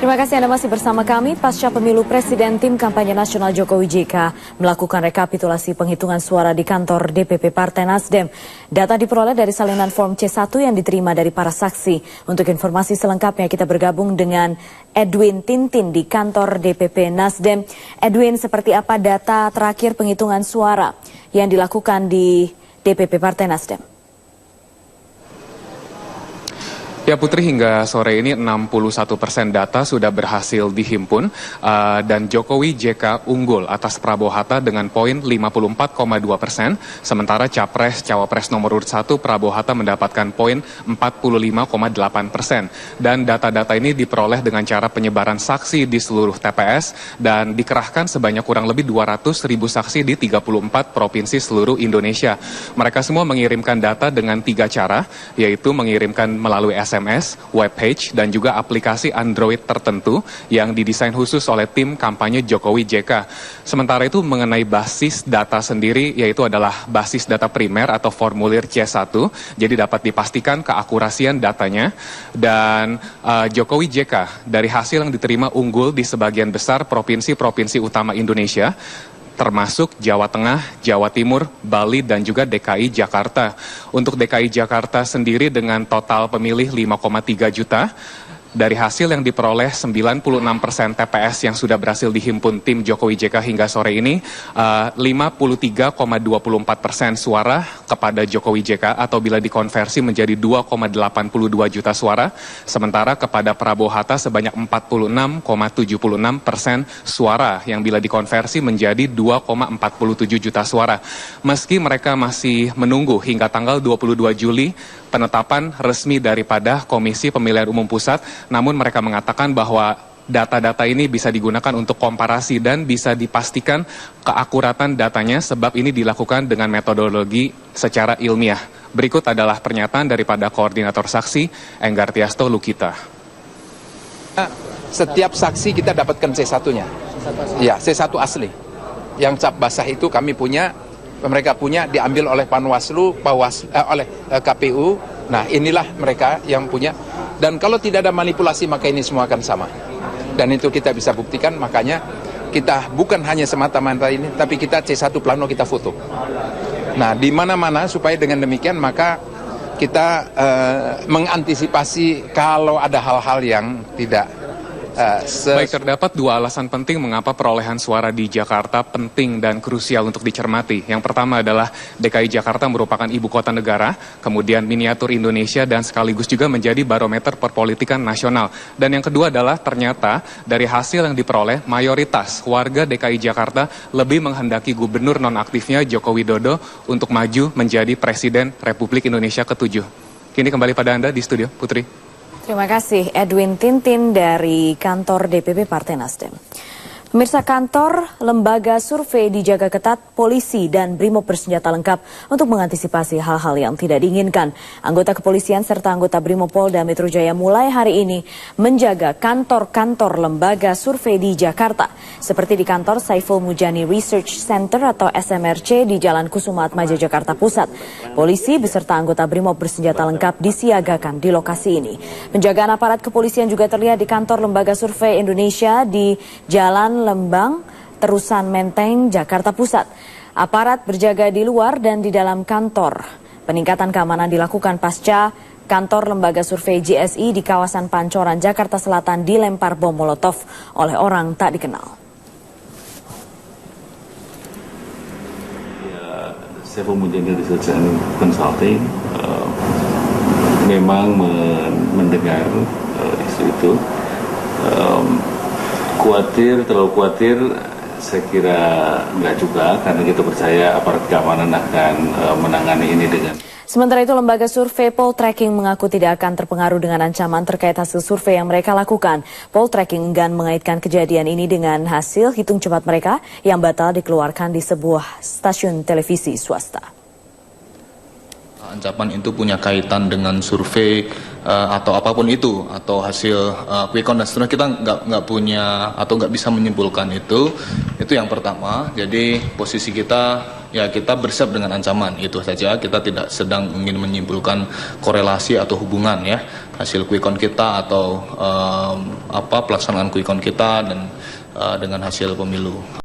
Terima kasih Anda masih bersama kami. Pasca pemilu presiden, tim kampanye nasional Jokowi JK melakukan rekapitulasi penghitungan suara di kantor DPP Partai Nasdem. Data diperoleh dari salinan form C1 yang diterima dari para saksi. Untuk informasi selengkapnya kita bergabung dengan Edwin Tintin di kantor DPP Nasdem. Edwin, seperti apa data terakhir penghitungan suara yang dilakukan di DPP Partai Nasdem? Ya Putri, hingga sore ini 61% data sudah berhasil dihimpun dan Jokowi JK unggul atas Prabowo Hatta dengan poin 54,2%, sementara Capres-Cawapres nomor urut 1 Prabowo Hatta mendapatkan poin 45,8%. Dan data-data ini diperoleh dengan cara penyebaran saksi di seluruh TPS dan dikerahkan sebanyak kurang lebih 200.000 saksi di 34 provinsi seluruh Indonesia. Mereka semua mengirimkan data dengan 3 cara, yaitu mengirimkan melalui SMS, webpage, dan juga aplikasi Android tertentu yang didesain khusus oleh tim kampanye Jokowi JK. Sementara itu mengenai basis data sendiri, yaitu adalah basis data primer atau formulir C1, jadi dapat dipastikan keakurasian datanya. Dan Jokowi JK dari hasil yang diterima unggul di sebagian besar provinsi-provinsi utama Indonesia, termasuk Jawa Tengah, Jawa Timur, Bali, dan juga DKI Jakarta. Untuk DKI Jakarta sendiri dengan total pemilih 5,3 juta, dari hasil yang diperoleh 96% TPS yang sudah berhasil dihimpun tim Jokowi JK hingga sore ini, 53,24% suara kepada Jokowi JK atau bila dikonversi menjadi 2,82 juta suara, sementara kepada Prabowo Hatta sebanyak 46,76% suara yang bila dikonversi menjadi 2,47 juta suara. Meski mereka masih menunggu hingga tanggal 22 Juli penetapan resmi daripada Komisi Pemilihan Umum Pusat, namun mereka mengatakan bahwa data-data ini bisa digunakan untuk komparasi dan bisa dipastikan keakuratan datanya sebab ini dilakukan dengan metodologi secara ilmiah. Berikut adalah pernyataan daripada Koordinator Saksi Enggar Tiasto Lukita. Setiap saksi kita dapatkan C1-nya. Ya, C1 asli. Yang cap basah itu kami punya, mereka punya, diambil oleh Panwaslu, oleh KPU. Nah, inilah mereka yang punya. Dan kalau tidak ada manipulasi, maka ini semua akan sama. Dan itu kita bisa buktikan, makanya kita bukan hanya semata-mata ini, tapi kita C1 plano kita foto. Nah, di mana-mana supaya dengan demikian maka kita mengantisipasi kalau ada hal-hal yang tidak Baik, terdapat 2 alasan penting mengapa perolehan suara di Jakarta penting dan krusial untuk dicermati. Yang pertama adalah DKI Jakarta merupakan ibu kota negara, kemudian miniatur Indonesia dan sekaligus juga menjadi barometer perpolitikan nasional. Dan yang kedua adalah ternyata dari hasil yang diperoleh, mayoritas warga DKI Jakarta lebih menghendaki gubernur nonaktifnya Joko Widodo untuk maju menjadi Presiden Republik Indonesia ke-7. Kini kembali pada Anda di studio, Putri. Terima kasih Edwin Tintin dari kantor DPP Partai Nasdem. Pemirsa, kantor lembaga survei dijaga ketat polisi dan brimob bersenjata lengkap untuk mengantisipasi hal-hal yang tidak diinginkan. Anggota kepolisian serta anggota Brimob Polda Metro Jaya mulai hari ini menjaga kantor-kantor lembaga survei di Jakarta. Seperti di kantor Saiful Mujani Research Center atau SMRC di Jalan Kusuma Atmaja, Jakarta Pusat. Polisi beserta anggota Brimob bersenjata lengkap disiagakan di lokasi ini. Penjagaan aparat kepolisian juga terlihat di kantor lembaga survei Indonesia di Jalan Lembang, Terusan Menteng, Jakarta Pusat. Aparat berjaga di luar dan di dalam kantor. Peningkatan keamanan dilakukan pasca kantor lembaga survei GSI di kawasan Pancoran, Jakarta Selatan dilempar bom molotov oleh orang tak dikenal. Ya, Saiful Mujani Research and Consulting memang mendengar isu itu. Terlalu khawatir, saya kira enggak juga, karena kita percaya aparat keamanan akan menangani ini dengan. Sementara itu, lembaga survei Poltreking mengaku tidak akan terpengaruh dengan ancaman terkait hasil survei yang mereka lakukan. Poltreking enggan mengaitkan kejadian ini dengan hasil hitung cepat mereka yang batal dikeluarkan di sebuah stasiun televisi swasta. Ancaman itu punya kaitan dengan survei atau apapun itu, atau hasil quick count dan seterusnya, kita nggak punya atau nggak bisa menyimpulkan itu Itu yang pertama. Jadi posisi kita, ya kita bersiap dengan ancaman, itu saja. Kita tidak sedang ingin menyimpulkan korelasi atau hubungan ya hasil quick count kita atau pelaksanaan quick count kita dan dengan hasil pemilu.